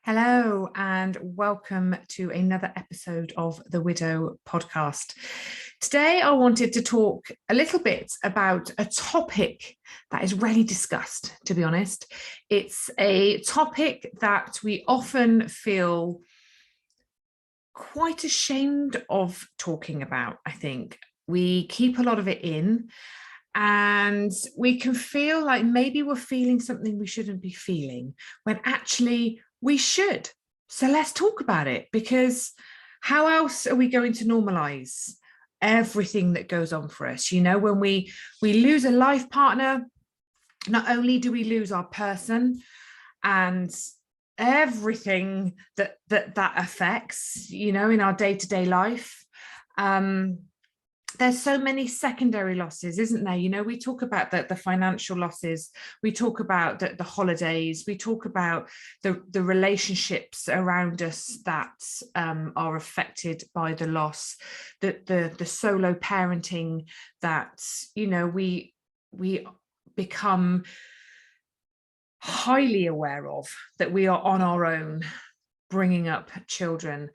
Hello and welcome to another episode of the Widow podcast. Today I wanted to talk a little bit about a topic that is rarely discussed, to be honest. It's a topic that we often feel quite ashamed of talking about, I think. We keep a lot of it in, and we can feel like maybe we're feeling something we shouldn't be feeling when actually we should. So let's talk about it, because how else are we going to normalize everything that goes on for us? You know, when we lose a life partner, not only do we lose our person and everything that affects, you know, in our day-to-day life, there's so many secondary losses, isn't there? You know, we talk about the financial losses, we talk about the holidays, we talk about the relationships around us that are affected by the loss, the solo parenting that, you know, we become highly aware of, that we are on our own bringing up children.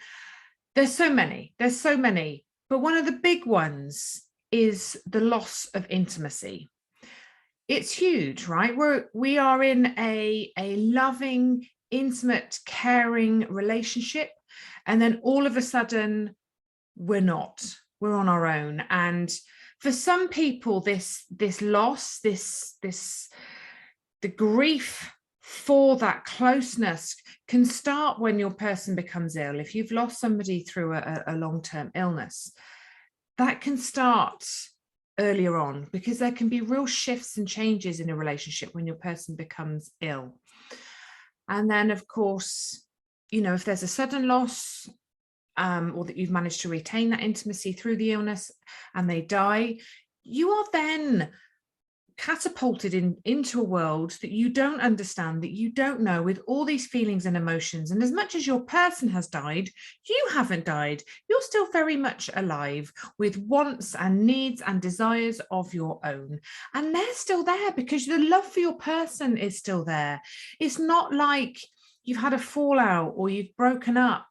There's so many. But one of the big ones is the loss of intimacy. It's huge, right? We are in a loving, intimate, caring relationship, and then all of a sudden we're not. We're on our own. And for some people, this loss, the grief for that closeness can start when your person becomes ill. If you've lost somebody through a long-term illness, that can start earlier on, because there can be real shifts and changes in a relationship when your person becomes ill. And then, of course, you know, if there's a sudden loss, or that you've managed to retain that intimacy through the illness and they die, you are then catapulted into a world that you don't understand, that you don't know, with all these feelings and emotions. And as much as your person has died, you haven't died. You're still very much alive, with wants and needs and desires of your own. And they're still there because the love for your person is still there. It's not like you've had a fallout or you've broken up.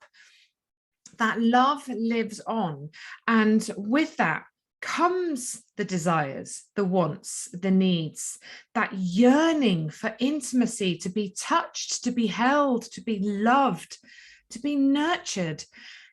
That love lives on. And with that comes the desires, the wants, the needs, that yearning for intimacy, to be touched, to be held, to be loved, to be nurtured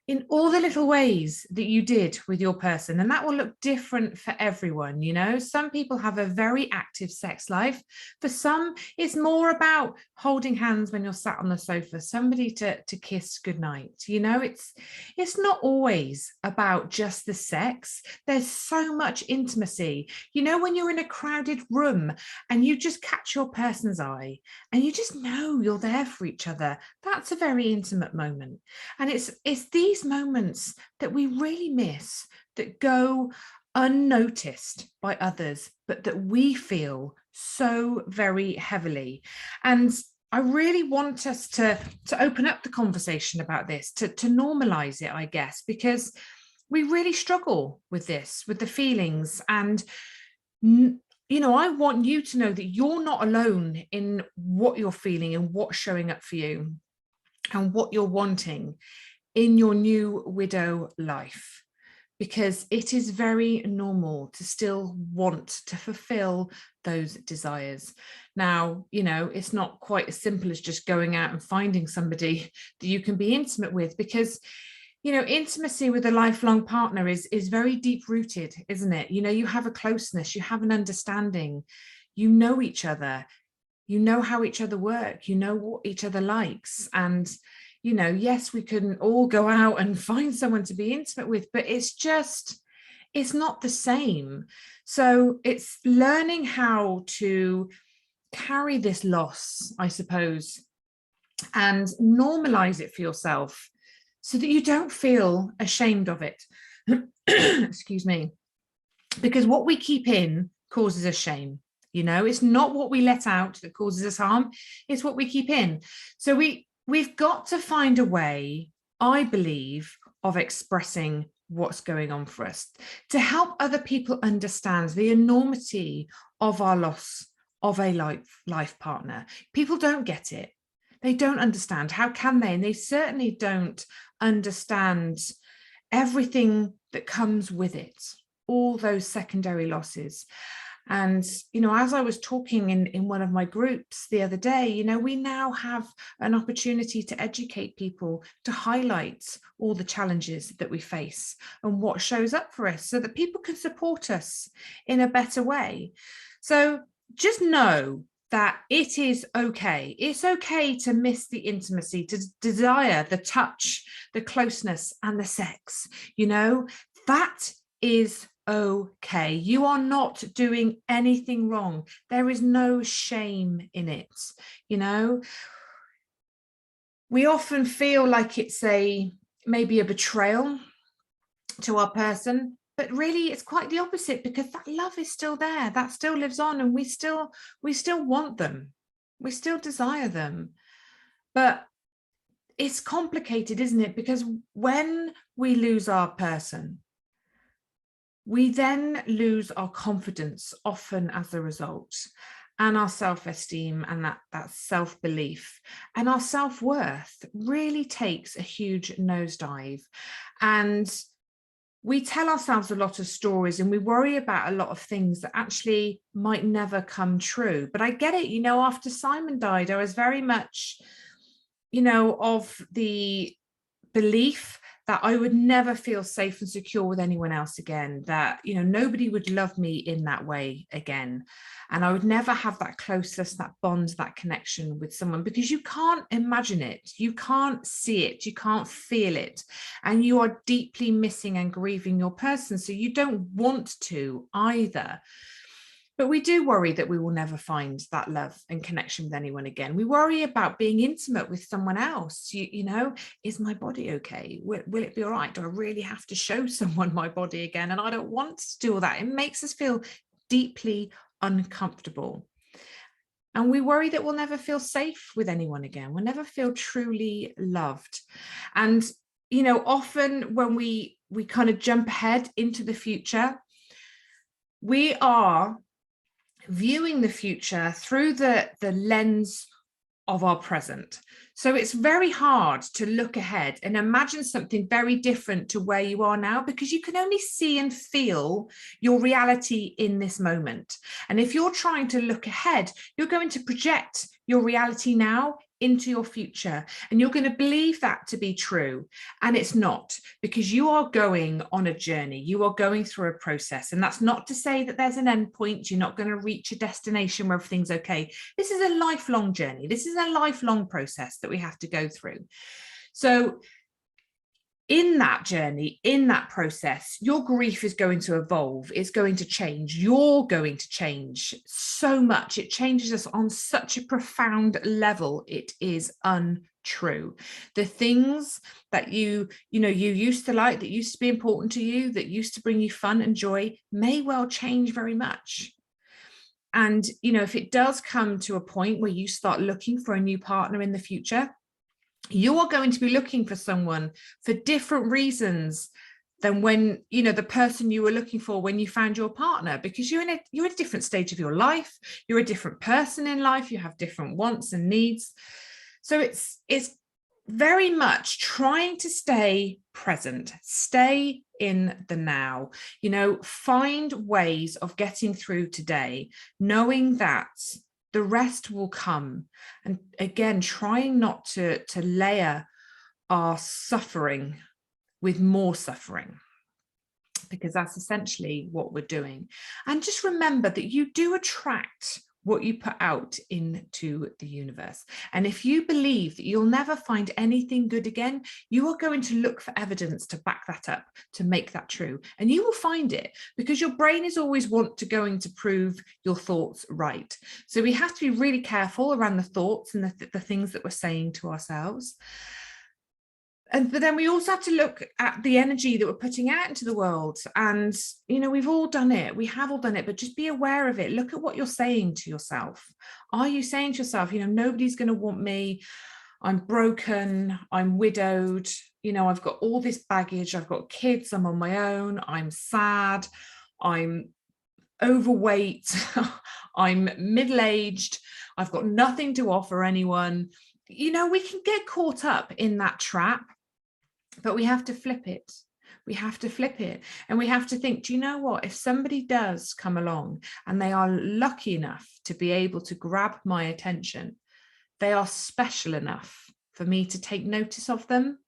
in all the little ways that you did with your person. And that will look different for everyone. You know, some people have a very active sex life. For some, it's more about holding hands when you're sat on the sofa, somebody to kiss goodnight. You know, it's not always about just the sex. There's so much intimacy. You know, when you're in a crowded room and you just catch your person's eye and you just know you're there for each other, that's a very intimate moment. And it's these moments that we really miss, that go unnoticed by others, but that we feel so very heavily. And I really want us to open up the conversation about this, to normalize it, I guess, because we really struggle with this, with the feelings. And you know, I want you to know that you're not alone in what you're feeling and what's showing up for you and what you're wanting in your new widow life, because it is very normal to still want to fulfill those desires. Now, you know, it's not quite as simple as just going out and finding somebody that you can be intimate with, because, you know, intimacy with a lifelong partner is very deep rooted, isn't it? You know, you have a closeness, you have an understanding, you know each other, you know how each other work, you know what each other likes. And you know, yes, we couldn't all go out and find someone to be intimate with, but it's not the same. So it's learning how to carry this loss, I suppose, and normalize it for yourself so that you don't feel ashamed of it. Excuse me. Because what we keep in causes us shame. You know, it's not what we let out that causes us harm, it's what we keep in. So we've got to find a way, I believe, of expressing what's going on for us, to help other people understand the enormity of our loss of a life partner. People don't get it. They don't understand. How can they? And they certainly don't understand everything that comes with it, all those secondary losses. And, as I was talking in one of my groups the other day, we now have an opportunity to educate people, to highlight all the challenges that we face and what shows up for us so that people can support us in a better way. So just know that it is okay. It's okay to miss the intimacy, to desire the touch, the closeness, and the sex. That is okay. You are not doing anything wrong. There is no shame in it. We often feel like it's maybe a betrayal to our person, but really it's quite the opposite, because that love is still there, that still lives on, and we still want them, we still desire them. But it's complicated, isn't it? Because when we lose our person, we then lose our confidence, often as a result, and our self-esteem, and that self-belief, and our self-worth really takes a huge nosedive. And we tell ourselves a lot of stories, and we worry about a lot of things that actually might never come true. But I get it, after Simon died, I was very much, of the belief that I would never feel safe and secure with anyone else again, that, nobody would love me in that way again. And I would never have that closeness, that bond, that connection with someone, because you can't imagine it. You can't see it. You can't feel it. And you are deeply missing and grieving your person. So you don't want to either. But we do worry that we will never find that love and connection with anyone again. We worry about being intimate with someone else. Is my body okay? Will it be all right? Do I really have to show someone my body again? And I don't want to do all that. It makes us feel deeply uncomfortable. And we worry that we'll never feel safe with anyone again. We'll never feel truly loved. And, often when we kind of jump ahead into the future, we are viewing the future through the lens of our present. So it's very hard to look ahead and imagine something very different to where you are now, because you can only see and feel your reality in this moment. And if you're trying to look ahead, you're going to project your reality now into your future, and you're going to believe that to be true. And it's not, because you are going on a journey, you are going through a process. And that's not to say that there's an end point, you're not going to reach a destination where everything's okay. This is a lifelong journey. This is a lifelong process that we have to go through. So in that journey, in that process, your grief is going to evolve. It's going to change. You're going to change so much. It changes us on such a profound level. It is untrue. The things that you used to like, that used to be important to you, that used to bring you fun and joy, may well change very much. And, if it does come to a point where you start looking for a new partner in the future, you are going to be looking for someone for different reasons than when, the person you were looking for when you found your partner, because you're at a different stage of your life. You're a different person in life. You have different wants and needs. So it's very much trying to stay present, stay in the now, find ways of getting through today, knowing that the rest will come. And again, trying not to layer our suffering with more suffering, because that's essentially what we're doing. And just remember that you do attract what you put out into the universe. And if you believe that you'll never find anything good again, you are going to look for evidence to back that up, to make that true. And you will find it, because your brain is always going to prove your thoughts right. So we have to be really careful around the thoughts and the things that we're saying to ourselves. But then we also have to look at the energy that we're putting out into the world. And, we've all done it. We have all done it, but just be aware of it. Look at what you're saying to yourself. Are you saying to yourself, nobody's going to want me. I'm broken. I'm widowed. I've got all this baggage. I've got kids. I'm on my own. I'm sad. I'm overweight. I'm middle-aged. I've got nothing to offer anyone. we can get caught up in that trap, but we have to flip it. We have to flip it, and we have to think, do you know what? If somebody does come along and they are lucky enough to be able to grab my attention, they are special enough for me to take notice of them,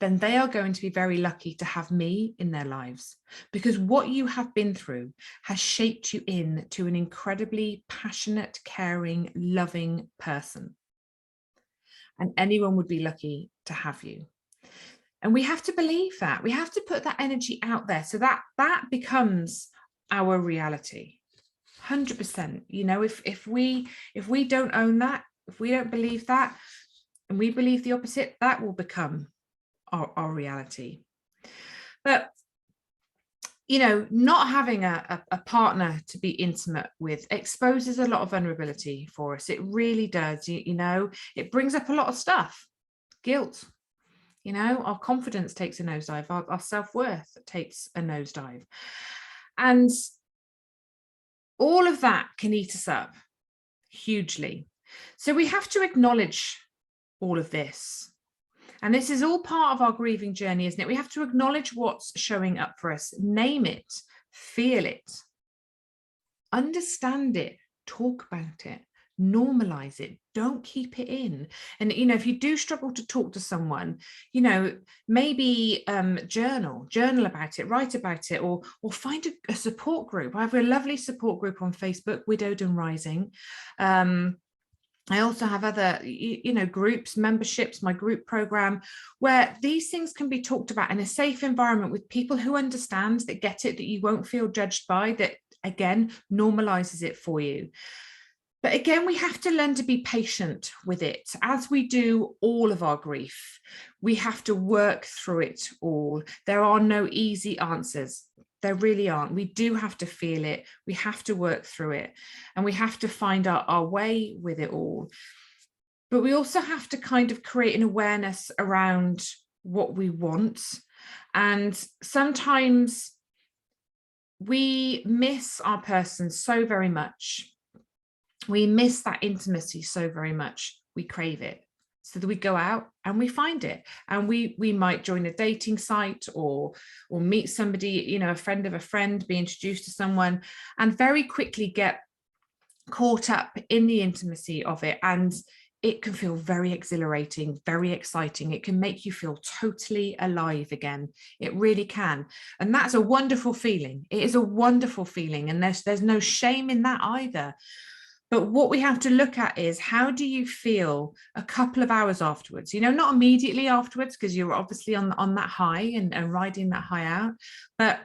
then they are going to be very lucky to have me in their lives, because what you have been through has shaped you into an incredibly passionate, caring, loving person. And anyone would be lucky to have you. And we have to believe that. We have to put that energy out there so that that becomes our reality. 100%. If we don't own that, if we don't believe that, and we believe the opposite, that will become our reality. But not having a partner to be intimate with exposes a lot of vulnerability for us. It really does. It brings up a lot of stuff. Guilt, our confidence takes a nosedive, our self-worth takes a nosedive, and all of that can eat us up hugely. So we have to acknowledge all of this. And this is all part of our grieving journey, isn't it? We have to acknowledge what's showing up for us, name it, feel it, understand it, talk about it, normalize it, don't keep it in. And if you do struggle to talk to someone, maybe journal about it, write about it, or find a support group. I have a lovely support group on Facebook, Widowed and Rising. I also have other, groups, memberships, my group program, where these things can be talked about in a safe environment with people who understand, that get it, that you won't feel judged by, that again normalizes it for you. But again, we have to learn to be patient with it. As we do all of our grief, we have to work through it all. There are no easy answers. There really aren't. We do have to feel it. We have to work through it, and we have to find our way with it all. But we also have to kind of create an awareness around what we want. And sometimes we miss our person so very much. We miss that intimacy so very much. We crave it. So that we go out and we find it, and we might join a dating site or meet somebody, a friend of a friend, be introduced to someone, and very quickly get caught up in the intimacy of it. And it can feel very exhilarating, very exciting. It can make you feel totally alive again. It really can. And that's a wonderful feeling. It is a wonderful feeling. And there's no shame in that either. But what we have to look at is, how do you feel a couple of hours afterwards? Not immediately afterwards, because you're obviously on that high and riding that high out. But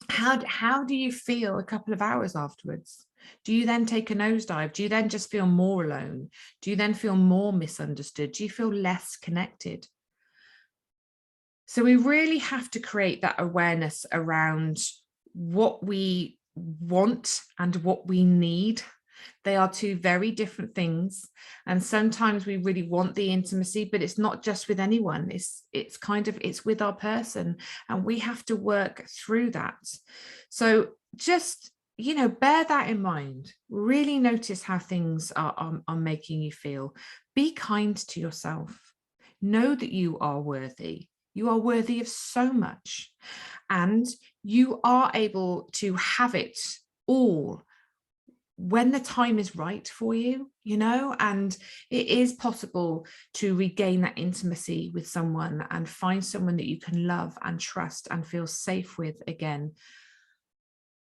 how do you feel a couple of hours afterwards? Do you then take a nosedive? Do you then just feel more alone? Do you then feel more misunderstood? Do you feel less connected? So we really have to create that awareness around what we want and what we need. They are two very different things. And sometimes we really want the intimacy, but it's not just with anyone. It's with our person, and we have to work through that. So just, bear that in mind. Really notice how things are making you feel. Be kind to yourself. Know that you are worthy. You are worthy of so much, and you are able to have it all when the time is right for you, and it is possible to regain that intimacy with someone and find someone that you can love and trust and feel safe with again.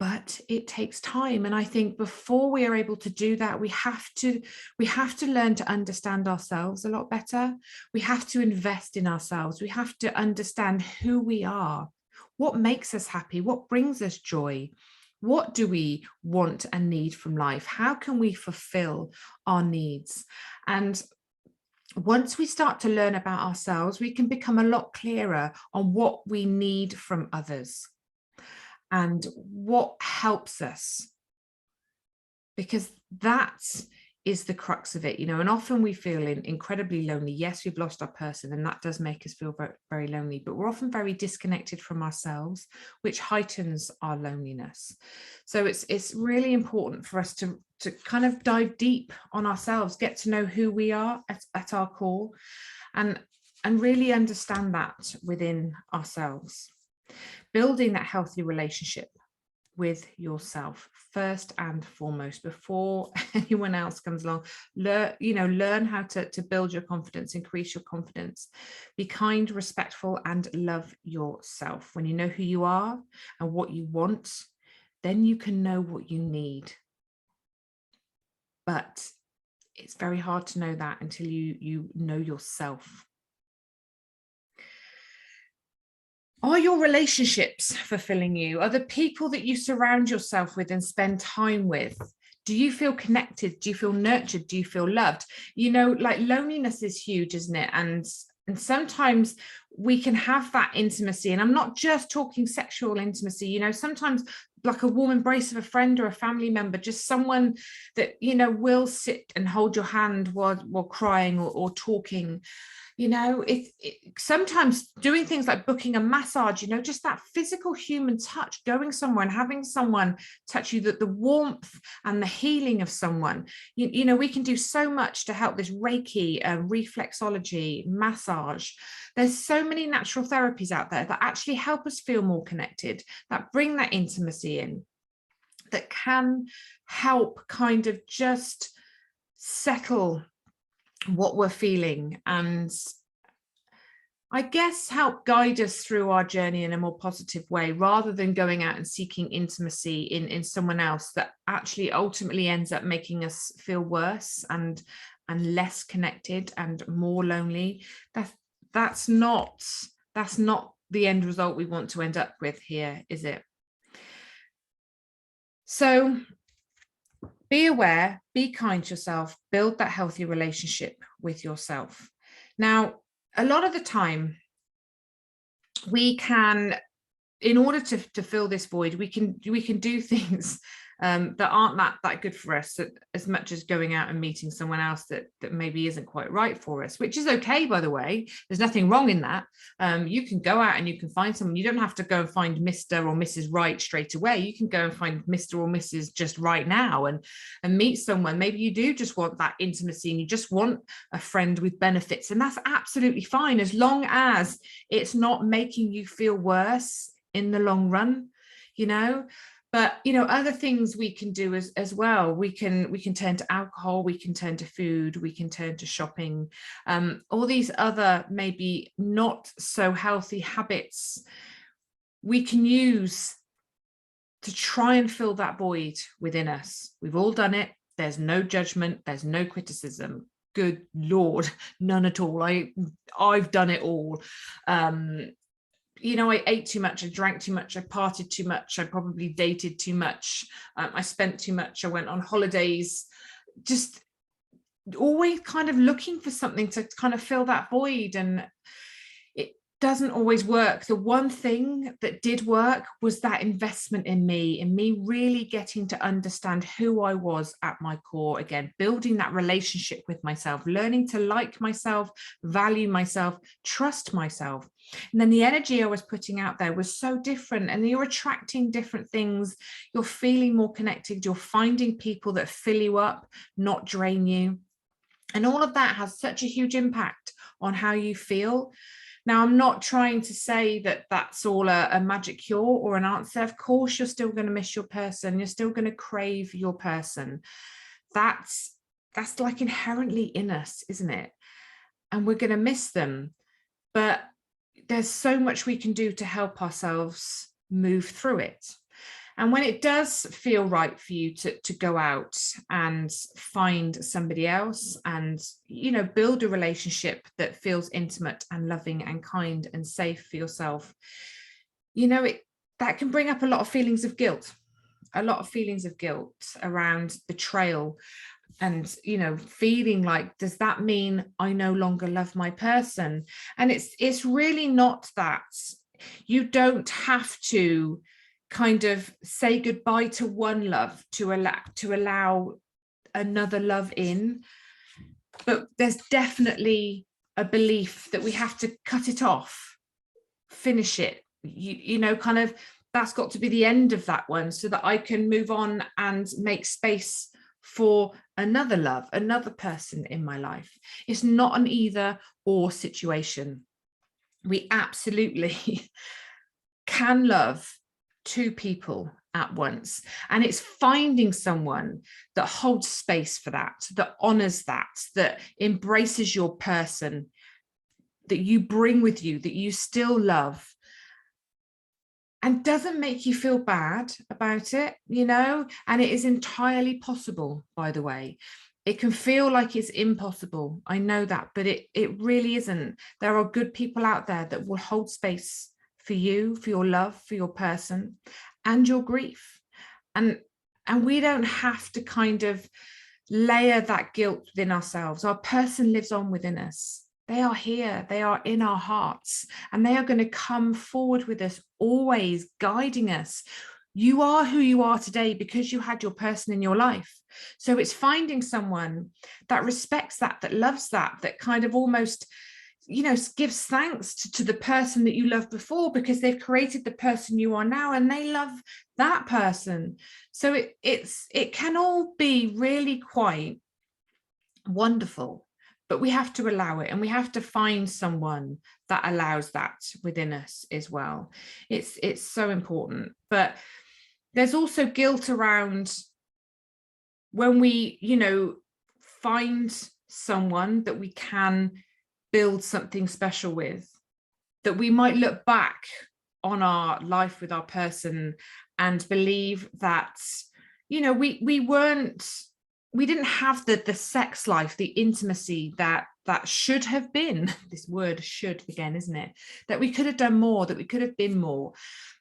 But it takes time. And I think before we are able to do that, we have to learn to understand ourselves a lot better. We have to invest in ourselves. We have to understand who we are, what makes us happy, what brings us joy. What do we want and need from life? How can we fulfill our needs? And once we start to learn about ourselves, we can become a lot clearer on what we need from others and what helps us. Because that is the crux of it, you know. And often we feel incredibly lonely. Yes, we've lost our person, and that does make us feel very, very lonely, but we're often very disconnected from ourselves, which heightens our loneliness. So it's really important for us to kind of dive deep on ourselves, get to know who we are at our core, and really understand that within ourselves. Building that healthy relationship with yourself first and foremost, before anyone else comes along. Learn how to build your confidence, increase your confidence, be kind, respectful, and love yourself. When you know who you are and what you want, then you can know what you need. But it's very hard to know that until you know yourself. Are your relationships fulfilling you? Are the people that you surround yourself with and spend time with, do you feel connected? Do you feel nurtured? Do you feel loved? You know, like, loneliness is huge, isn't it? And sometimes we can have that intimacy, and I'm not just talking sexual intimacy, you know, sometimes like a warm embrace of a friend or a family member, just someone that, you know, will sit and hold your hand while crying or talking. You know, sometimes doing things like booking a massage, you know, just that physical human touch, going somewhere and having someone touch you, that the warmth and the healing of someone, you know, we can do so much to help this Reiki, reflexology, massage. There's so many natural therapies out there that actually help us feel more connected, that bring that intimacy in, that can help kind of just settle what we're feeling, and I guess help guide us through our journey in a more positive way, rather than going out and seeking intimacy in someone else that actually ultimately ends up making us feel worse and less connected and more lonely. That's not the end result we want to end up with here, is it? So be aware, be kind to yourself, build that healthy relationship with yourself. Now, a lot of the time, we can, in order to fill this void, we can do things that aren't that good for us, as much as going out and meeting someone else that maybe isn't quite right for us, which is okay, by the way. There's nothing wrong in that. You can go out and you can find someone. You don't have to go and find Mr. or Mrs. Right straight away. You can go and find Mr. or Mrs. just right now and meet someone. Maybe you do just want that intimacy and you just want a friend with benefits, and that's absolutely fine, as long as it's not making you feel worse in the long run, you know. But, you know, other things we can do as well. We can turn to alcohol, we can turn to food, we can turn to shopping, all these other maybe not so healthy habits we can use to try and fill that void within us. We've all done it. There's no judgment, there's no criticism. Good Lord, none at all. I've done it all. You know, I ate too much, I drank too much, I partied too much, I probably dated too much, I spent too much, I went on holidays, just always kind of looking for something to kind of fill that void, and it doesn't always work. The one thing that did work was that investment in me really getting to understand who I was at my core again, building that relationship with myself, learning to like myself, value myself, trust myself. And then the energy I was putting out there was so different, and you're attracting different things. You're feeling more connected. You're finding people that fill you up, not drain you. And all of that has such a huge impact on how you feel. Now, I'm not trying to say that that's all a magic cure or an answer. Of course, you're still going to miss your person. You're still going to crave your person. That's like inherently in us, isn't it? And we're going to miss them. But there's so much we can do to help ourselves move through it. And when it does feel right for you to go out and find somebody else and, you know, build a relationship that feels intimate and loving and kind and safe for yourself, you know, that can bring up a lot of feelings of guilt, around betrayal. And, you know, feeling like, does that mean I no longer love my person? And it's really not that. You don't have to kind of say goodbye to one love to allow another love in, but there's definitely a belief that we have to cut it off, finish it, you know, kind of, that's got to be the end of that one so that I can move on and make space for another love, another person in my life. It's not an either or situation. We absolutely can love two people at once, and it's finding someone that holds space for that, that honors that, that embraces your person, that you bring with you, that you still love, and doesn't make you feel bad about it, you know. And it is entirely possible, by the way. It can feel like it's impossible, I know that, but it really isn't. There are good people out there that will hold space for you, for your love, for your person, and your grief. And we don't have to kind of layer that guilt within ourselves. Our person lives on within us. They are here, they are in our hearts, and they are going to come forward with us, always guiding us. You are who you are today because you had your person in your life. So it's finding someone that respects that, that loves that, that kind of almost, you know, gives thanks to the person that you loved before, because they've created the person you are now and they love that person. So it can all be really quite wonderful, but we have to allow it, and we have to find someone that allows that within us as well. It's so important. But there's also guilt around when we, you know, find someone that we can build something special with, that we might look back on our life with our person and believe that, you know, we didn't have the sex life, the intimacy that should have been, this word should again, isn't it, that we could have done more, that we could have been more.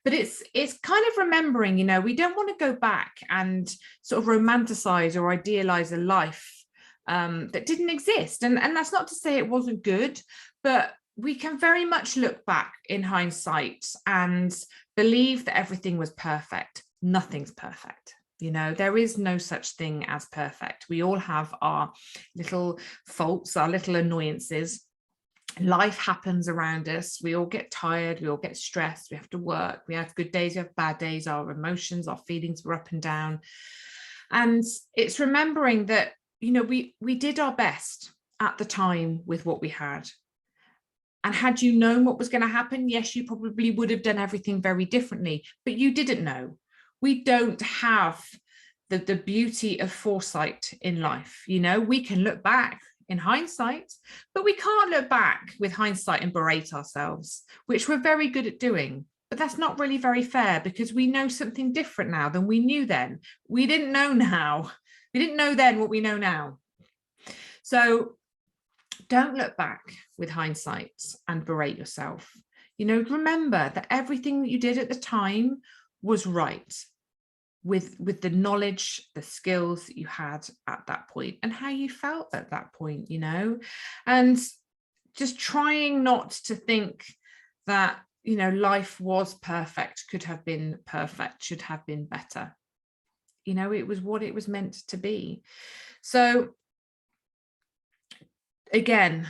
But it's kind of remembering, you know, we don't want to go back and sort of romanticize or idealize a life that didn't exist. And that's not to say it wasn't good, but we can very much look back in hindsight and believe that everything was perfect. Nothing's perfect. You know, there is no such thing as perfect. We all have our little faults, our little annoyances. Life happens around us. We all get tired. We all get stressed. We have to work. We have good days. We have bad days. Our emotions, our feelings were up and down. And it's remembering that, you know, we did our best at the time with what we had. And had you known what was going to happen, yes, you probably would have done everything very differently, but you didn't know. We don't have the beauty of foresight in life. You know, we can look back in hindsight, but we can't look back with hindsight and berate ourselves, which we're very good at doing. But that's not really very fair, because we know something different now than we knew then. We didn't know now. We didn't know then what we know now. So don't look back with hindsight and berate yourself. You know, remember that everything that you did at the time was right, with the knowledge, the skills that you had at that point and how you felt at that point, you know, and just trying not to think that, you know, life was perfect, could have been perfect, should have been better. You know, it was what it was meant to be. So again,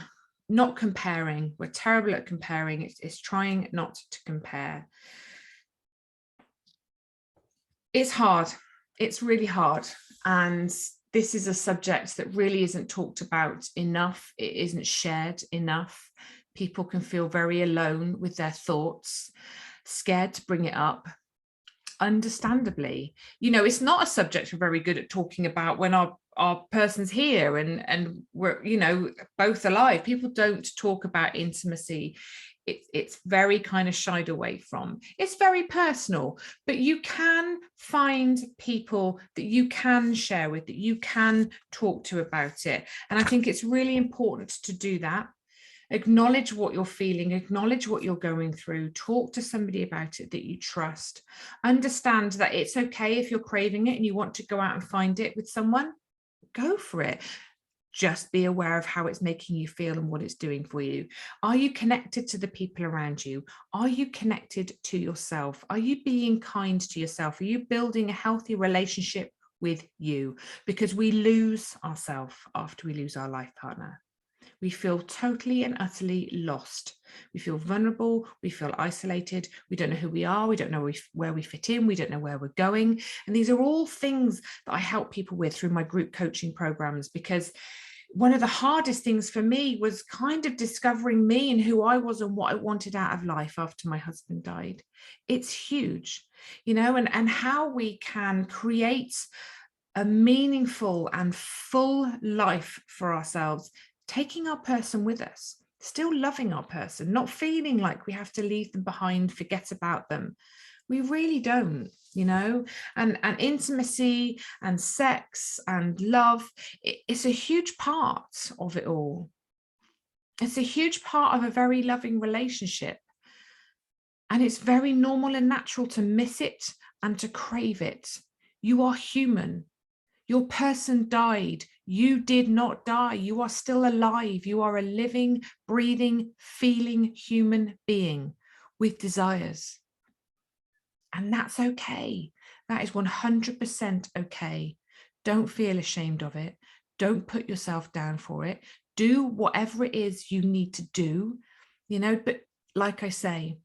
not comparing. We're terrible at comparing. It's trying not to compare. It's hard. It's really hard. And this is a subject that really isn't talked about enough. It isn't shared enough. People can feel very alone with their thoughts, scared to bring it up. Understandably, you know, it's not a subject we're very good at talking about when our person's here and we're, you know, both alive. People don't talk about intimacy. It's very kind of shied away from. It's very personal, but you can find people that you can share with, that you can talk to about it. And I think it's really important to do that. Acknowledge what you're feeling, acknowledge what you're going through, talk to somebody about it that you trust. Understand that it's okay if you're craving it and you want to go out and find it with someone, go for it. Just be aware of how it's making you feel and what it's doing for you. Are you connected to the people around you? Are you connected to yourself? Are you being kind to yourself? Are you building a healthy relationship with you, because we lose ourselves after we lose our life partner. We feel totally and utterly lost. We feel vulnerable. We feel isolated. We don't know who we are. We don't know where we fit in. We don't know where we're going. And these are all things that I help people with through my group coaching programs, because one of the hardest things for me was kind of discovering me and who I was and what I wanted out of life after my husband died. It's huge, and how we can create a meaningful and full life for ourselves, taking our person with us, still loving our person, not feeling like we have to leave them behind, forget about them. We really don't, and intimacy and sex and love, it's a huge part of it all. It's a huge part of a very loving relationship. And it's very normal and natural to miss it and to crave it. You are human. Your person died. You did not die. You are still alive. You are a living, breathing, feeling human being with desires. And that's okay. That is 100% okay. Don't feel ashamed of it. Don't put yourself down for it. Do whatever it is you need to do, but like I say,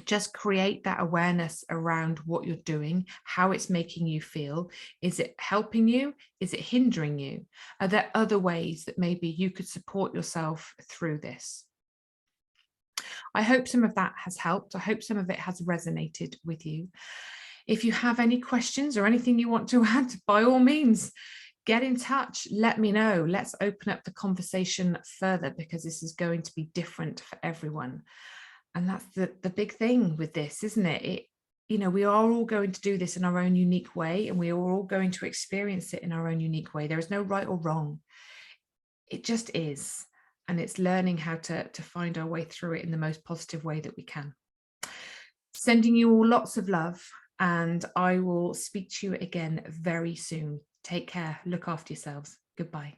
just create that awareness around what you're doing, how it's making you feel. Is it helping you? Is it hindering you? Are there other ways that maybe you could support yourself through this? I hope some of that has helped. I hope some of it has resonated with you. If you have any questions or anything you want to add, by all means, get in touch. Let me know. Let's open up the conversation further, because this is going to be different for everyone. And that's the big thing with this, isn't it? We are all going to do this in our own unique way, and we are all going to experience it in our own unique way. There is no right or wrong. It just is. And it's learning how to find our way through it in the most positive way that we can. Sending you all lots of love, and I will speak to you again very soon. Take care. Look after yourselves. Goodbye.